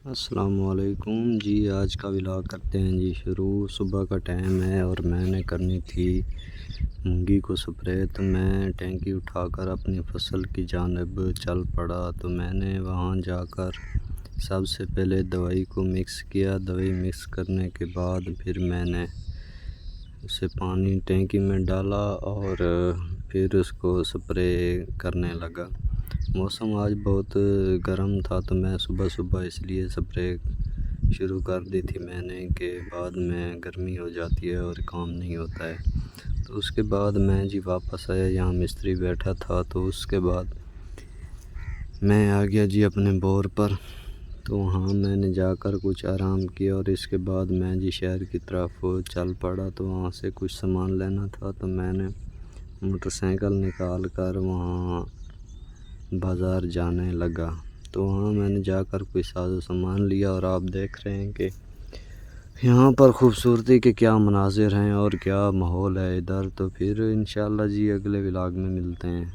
السلام علیکم جی، آج کا ولاگ کرتے ہیں جی شروع۔ صبح کا ٹائم ہے اور میں نے کرنی تھی مونگی کو سپرے، تو میں ٹینکی اٹھا کر اپنی فصل کی جانب چل پڑا۔ تو میں نے وہاں جا کر سب سے پہلے دوائی کو مکس کیا۔ دوائی مکس کرنے کے بعد پھر میں نے اسے پانی ٹینکی میں ڈالا اور پھر اس کو سپرے کرنے لگا۔ موسم آج بہت گرم تھا، تو میں صبح اس لیے سپرے شروع کر دی تھی میں نے کہ بعد میں گرمی ہو جاتی ہے اور کام نہیں ہوتا ہے۔ تو اس کے بعد میں جی واپس آیا، یہاں مستری بیٹھا تھا، تو اس کے بعد میں آ گیا جی اپنے بور پر۔ تو وہاں میں نے جا کر کچھ آرام کیا اور اس کے بعد میں جی شہر کی طرف چل پڑا۔ تو وہاں سے کچھ سامان لینا تھا، تو میں نے موٹر سائیکل نکال کر وہاں بازار جانے لگا۔ تو وہاں میں نے جا کر کوئی ساز و سامان لیا، اور آپ دیکھ رہے ہیں کہ یہاں پر خوبصورتی کے کیا مناظر ہیں اور کیا ماحول ہے ادھر۔ تو پھر انشاءاللہ جی اگلے ولاگ میں ملتے ہیں۔